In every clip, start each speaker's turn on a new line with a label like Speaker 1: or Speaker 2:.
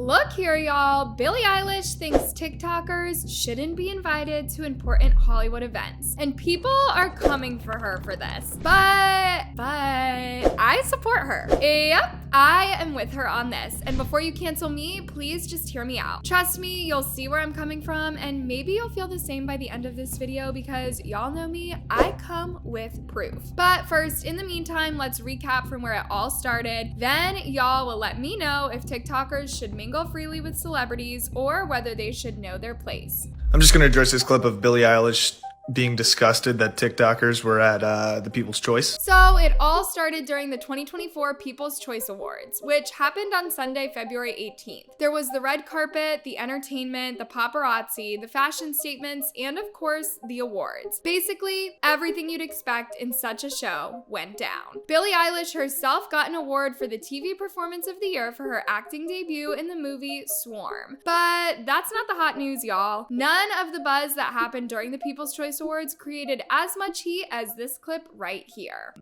Speaker 1: Look here, y'all. Billie Eilish thinks TikTokers shouldn't be invited to important Hollywood events, and people are coming for her for this. But I support her. Yep, I am with her on this. And before you cancel me, please just hear me out. Trust me, you'll see where I'm coming from, and maybe you'll feel the same by the end of this video because y'all know me, I come with proof. But first, in the meantime, let's recap from where it all started. Then y'all will let me know if TikTokers should mingle freely with celebrities or whether they should know their place.
Speaker 2: I'm just going to address this clip of Billie Eilish being disgusted that TikTokers were at the People's Choice.
Speaker 1: So it all started during the 2024 People's Choice Awards, which happened on Sunday, February 18th. There was the red carpet, the entertainment, the paparazzi, the fashion statements, and of course, the awards. Basically, everything you'd expect in such a show went down. Billie Eilish herself got an award for the TV Performance of the Year for her acting debut in the movie Swarm. But that's not the hot news, y'all. None of the buzz that happened during the People's Choice Awards created as much heat as this clip right here.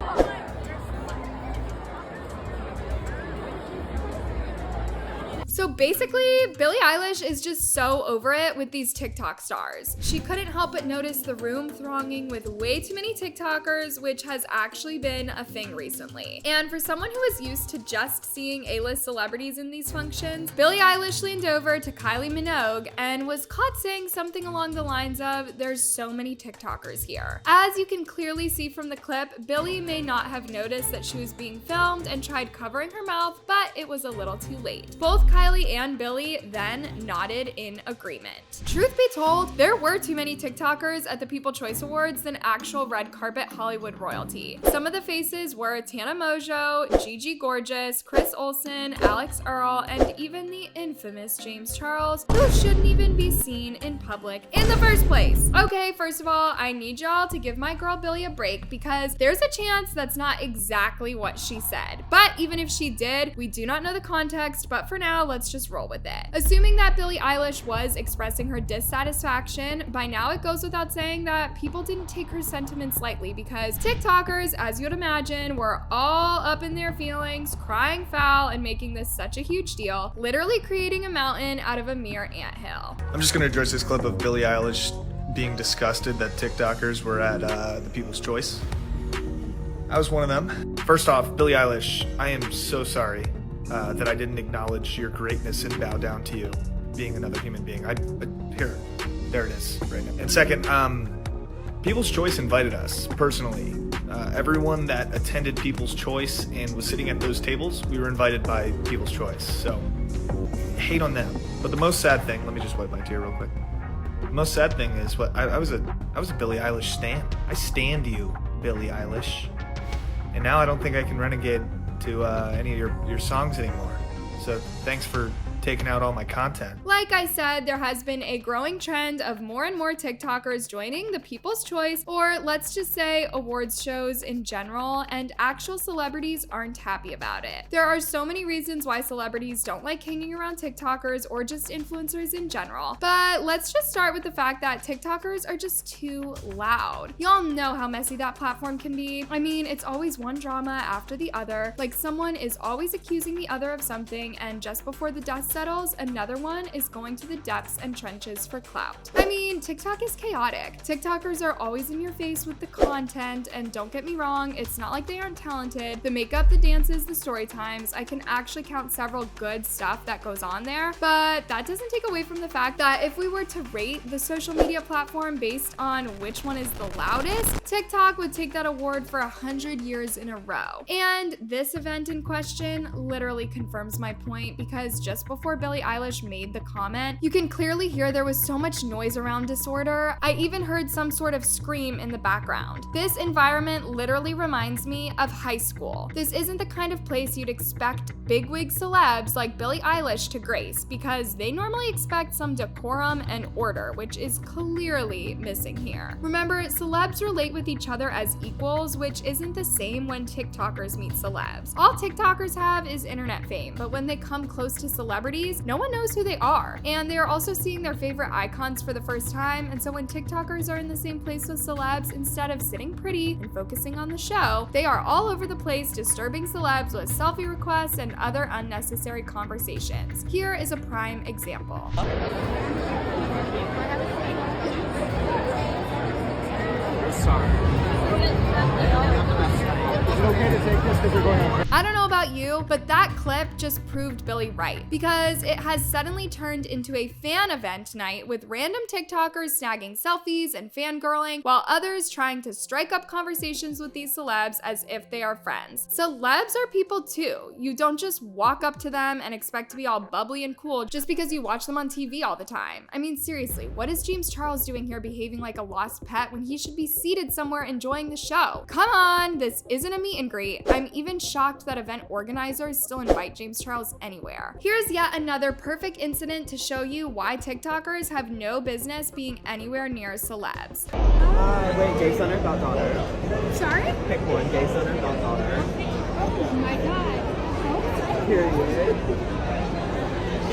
Speaker 1: So basically, Billie Eilish is just so over it with these TikTok stars. She couldn't help but notice the room thronging with way too many TikTokers, which has actually been a thing recently. And for someone who is used to just seeing A-list celebrities in these functions, Billie Eilish leaned over to Kylie Minogue and was caught saying something along the lines of, "There's so many TikTokers here." As you can clearly see from the clip, Billie may not have noticed that she was being filmed and tried covering her mouth, but it was a little too late. Both Kylie and Billie then nodded in agreement. Truth be told, there were too many TikTokers at the People's Choice Awards than actual red carpet Hollywood royalty. Some of the faces were Tana Mojo, Gigi Gorgeous, Chris Olsen, Alex Earl, and even the infamous James Charles, who shouldn't even be seen in public in the first place. Okay, first of all, I need y'all to give my girl Billie a break because there's a chance that's not exactly what she said. But even if she did, we do not know the context, but for now, let's just roll with it. Assuming that Billie Eilish was expressing her dissatisfaction, by now it goes without saying that people didn't take her sentiments lightly because TikTokers, as you'd imagine, were all up in their feelings, crying foul, and making this such a huge deal, literally creating a mountain out of a mere anthill.
Speaker 2: I'm just going to address this clip of Billie Eilish being disgusted that TikTokers were at the People's Choice. I was one of them. First off, Billie Eilish, I am so sorry that I didn't acknowledge your greatness and bow down to you being another human being. There it is right now. And second, People's Choice invited us personally. Everyone that attended People's Choice and was sitting at those tables, we were invited by People's Choice. So hate on them. But the most sad thing, let me just wipe my tear real quick. The most sad thing is what I was a Billie Eilish stan. I stand you, Billie Eilish. And now I don't think I can renegade to any of your songs anymore. So thanks for taking out all my content.
Speaker 1: Like I said, there has been a growing trend of more and more TikTokers joining the People's Choice, or let's just say awards shows in general, and actual celebrities aren't happy about it. There are so many reasons why celebrities don't like hanging around TikTokers or just influencers in general. But let's just start with the fact that TikTokers are just too loud. Y'all know how messy that platform can be. I mean, it's always one drama after the other. Like someone is always accusing the other of something, and just before the dust settles, another one is going to the depths and trenches for clout. I mean, TikTok is chaotic. TikTokers are always in your face with the content, and don't get me wrong, it's not like they aren't talented. The makeup, the dances, the story times, I can actually count several good stuff that goes on there, but that doesn't take away from the fact that if we were to rate the social media platform based on which one is the loudest, TikTok would take that award for 100 years in a row. And this event in question literally confirms my point because just before Billie Eilish made the comment, you can clearly hear there was so much noise around disorder. I even heard some sort of scream in the background. This environment literally reminds me of high school. This isn't the kind of place you'd expect bigwig celebs like Billie Eilish to grace because they normally expect some decorum and order, which is clearly missing here. Remember, celebs relate with each other as equals, which isn't the same when TikTokers meet celebs. All TikTokers have is internet fame, but when they come close to celebrities, celebrities, no one knows who they are. And they are also seeing their favorite icons for the first time, and so when TikTokers are in the same place with celebs, instead of sitting pretty and focusing on the show, they are all over the place disturbing celebs with selfie requests and other unnecessary conversations. Here is a prime example. I don't know about you, but that clip just proved Billie right, because it has suddenly turned into a fan event night with random TikTokers snagging selfies and fangirling, while others trying to strike up conversations with these celebs as if they are friends. Celebs are people too. You don't just walk up to them and expect to be all bubbly and cool just because you watch them on TV all the time. I mean, seriously, what is James Charles doing here behaving like a lost pet when he should be seated somewhere enjoying the show? Come on, this isn't a meet and greet. I'm even shocked that event organizers still invite James Charles anywhere. Here's yet another perfect incident to show you why TikTokers have no business being anywhere near celebs.
Speaker 3: Wait, gay son or thought daughter?
Speaker 1: Sorry?
Speaker 3: Pick one, gay son or thought daughter.
Speaker 1: Oh my god.
Speaker 3: Period.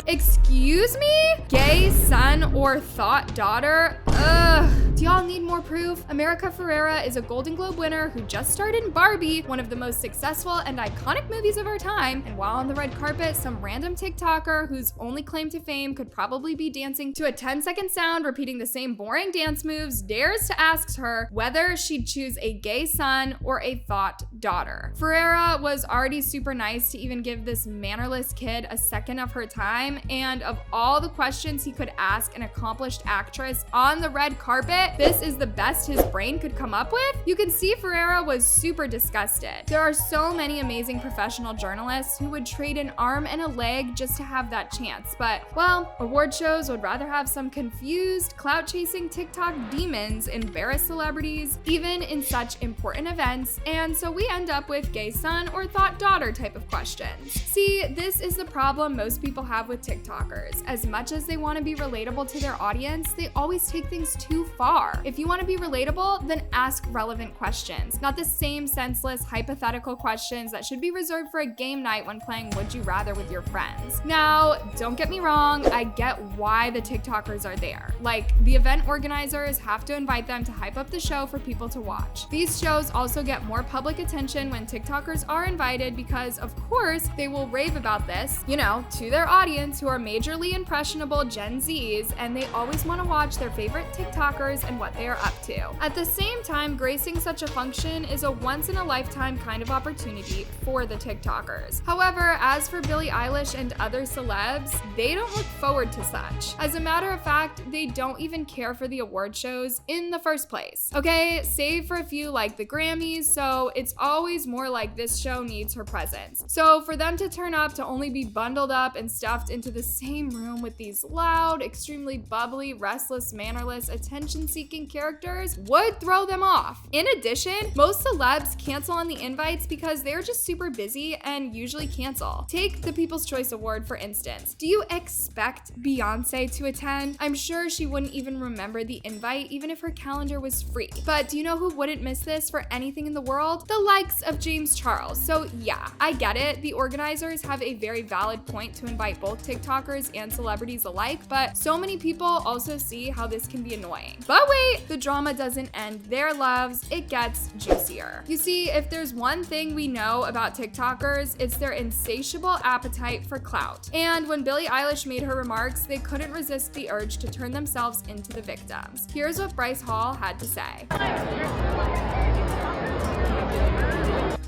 Speaker 1: Excuse me? Gay son or thought daughter? Ugh. Do y'all need more proof? America Ferrera is a Golden Globe winner who just starred in Barbie, one of the most successful and iconic movies of our time, and while on the red carpet, some random TikToker whose only claim to fame could probably be dancing to a 10-second sound repeating the same boring dance moves dares to ask her whether she'd choose a gay son or a thought daughter. Ferrera was already super nice to even give this mannerless kid a second of her time, and of all the questions he could ask an accomplished actress on the red carpet, this is the best his brain could come up with. You can see Ferrera was super disgusted. There are so many amazing professional journalists who would trade an arm and a leg just to have that chance, but, well, award shows would rather have some confused, clout-chasing TikTok demons embarrass celebrities, even in such important events, and so we end up with gay son or thought daughter type of questions. See, this is the problem most people have with TikTokers. As much as they want to be relatable to their audience, they always take things too far. If you want to be relatable, then ask relevant questions, not the same senseless, hypothetical questions that should be reserved for a game night when playing Would You Rather with your friends. Now, don't get me wrong, I get why the TikTokers are there. Like, the event organizers have to invite them to hype up the show for people to watch. These shows also get more public attention when TikTokers are invited because, of course, they will rave about this, to their audience who are majorly impressionable Gen Zs, and they always want to watch their favorite TikTokers and what they are up to. At the same time, gracing such a function is a once-in-a-lifetime kind of opportunity for the TikTokers. However, as for Billie Eilish and other celebs, they don't look forward to such. As a matter of fact, they don't even care for the award shows in the first place. Okay, save for a few like the Grammys, so it's always more like this show needs her presence. So for them to turn up to only be bundled up and stuffed into the same room with these loud, extremely bubbly, restless, mannerless, attention-seeking characters would throw them off. In addition, most celebs cancel on the invites because they're just super busy and usually cancel. Take the People's Choice Award, for instance. Do you expect Beyonce to attend? I'm sure she wouldn't even remember the invite even if her calendar was free. But do you know who wouldn't miss this for anything in the world? The likes of James Charles. So yeah, I get it. The organizers have a very valid point to invite both TikTokers and celebrities alike, but so many people also see how this can be annoying. But wait, the drama doesn't end there, loves. It gets juicier. You see, if there's one thing we know about TikTokers, it's their insatiable appetite for clout. And when Billie Eilish made her remarks, they couldn't resist the urge to turn themselves into the victims. Here's what Bryce Hall had to say.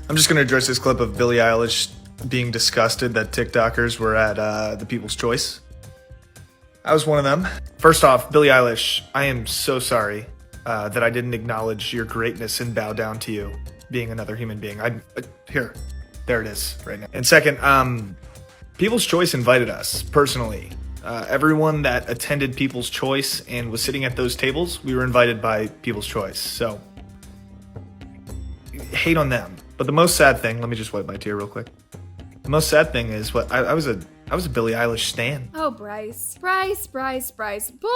Speaker 2: I'm just going to address this clip of Billie Eilish being disgusted that TikTokers were at the People's Choice. I was one of them. First off, Billie Eilish, I am so sorry that I didn't acknowledge your greatness and bow down to you being another human being. Here, there it is right now. And second, People's Choice invited us personally. Everyone that attended People's Choice and was sitting at those tables, we were invited by People's Choice. So, hate on them. But the most sad thing, let me just wipe my tear real quick. The most sad thing is I was a I was a Billie Eilish stan.
Speaker 1: Oh, Bryce. Boy,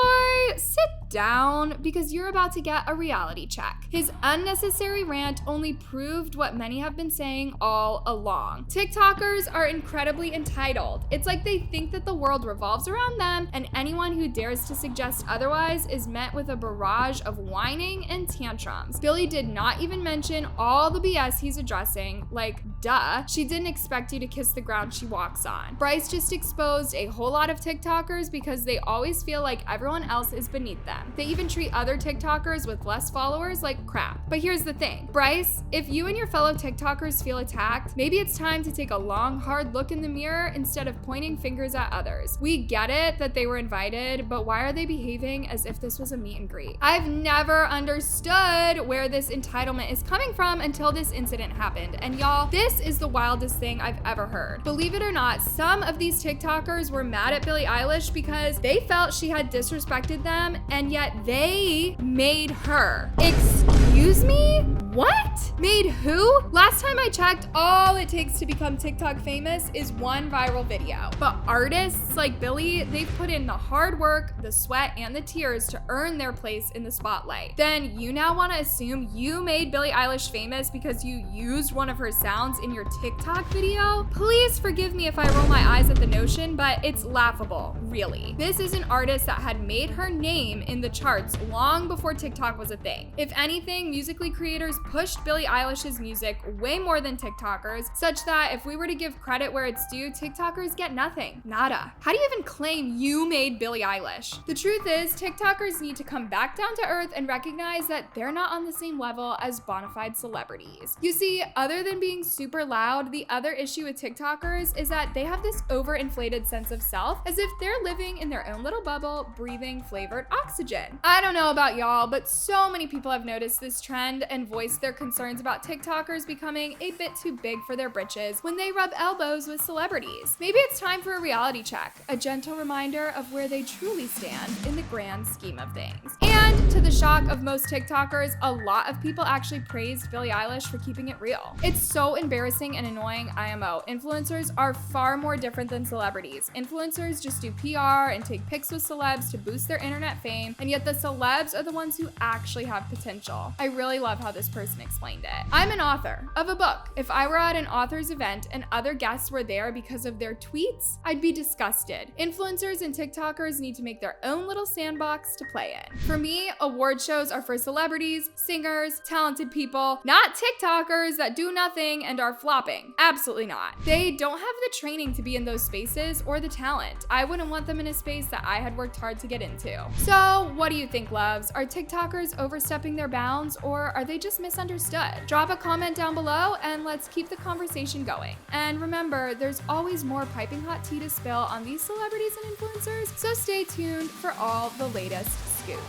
Speaker 1: sit down because you're about to get a reality check. His unnecessary rant only proved what many have been saying all along. TikTokers are incredibly entitled. It's like they think that the world revolves around them, and anyone who dares to suggest otherwise is met with a barrage of whining and tantrums. Billie did not even mention all the BS he's addressing, like, duh, she didn't expect you to kiss the ground she walks on. Bryce just exposed a whole lot of TikTokers because they always feel like everyone else is beneath them. They even treat other TikTokers with less followers like crap. But here's the thing, Bryce, if you and your fellow TikTokers feel attacked, maybe it's time to take a long, hard look in the mirror instead of pointing fingers at others. We get it that they were invited, but why are they behaving as if this was a meet and greet? I've never understood where this entitlement is coming from until this incident happened. And y'all, this is the wildest thing I've ever heard. Believe it or not, some of these TikTokers were mad at Billie Eilish because they felt she had disrespected them, and yet they made her. Excuse me? What? Made who? Last time I checked, all it takes to become TikTok famous is one viral video. But artists like Billie, they've put in the hard work, the sweat, and the tears to earn their place in the spotlight. Then you now want to assume you made Billie Eilish famous because you used one of her sounds in your TikTok video? Please forgive me if I roll my eyes at the notion, but it's laughable, really. This is an artist that had made her name in the charts long before TikTok was a thing. If anything, Musical.ly creators pushed Billie Eilish's music way more than TikTokers, such that if we were to give credit where it's due, TikTokers get nothing. Nada. How do you even claim you made Billie Eilish? The truth is, TikTokers need to come back down to earth and recognize that they're not on the same level as bona fide celebrities. You see, other than being super loud, the other issue with TikTokers is that they have this overinflated sense of self, as if they're living in their own little bubble, breathing flavored oxygen. I don't know about y'all, but so many people have noticed this trend and voiced their concerns about TikTokers becoming a bit too big for their britches when they rub elbows with celebrities. Maybe it's time for a reality check, a gentle reminder of where they truly stand in the grand scheme of things. And to the shock of most TikTokers, a lot of people actually praised Billie Eilish for keeping it real. It's so embarrassing and annoying, IMO. Influencers are far more different than celebrities. Influencers just do PR and take pics with celebs to boost their internet fame, and yet the celebs are the ones who actually have potential. I really love how this person explained it. I'm an author of a book. If I were at an author's event and other guests were there because of their tweets, I'd be disgusted. Influencers and TikTokers need to make their own little sandbox to play in. For me, award shows are for celebrities, singers, talented people, not TikTokers that do nothing and are flopping. Absolutely not. They don't have the training to be in those spaces or the talent. I wouldn't want them in a space that I had worked hard to get into. So what do you think, loves? Are TikTokers overstepping their bounds, or are they just misunderstood? Drop a comment down below and let's keep the conversation going. And remember, there's always more piping hot tea to spill on these celebrities and influencers, so stay tuned for all the latest scoop.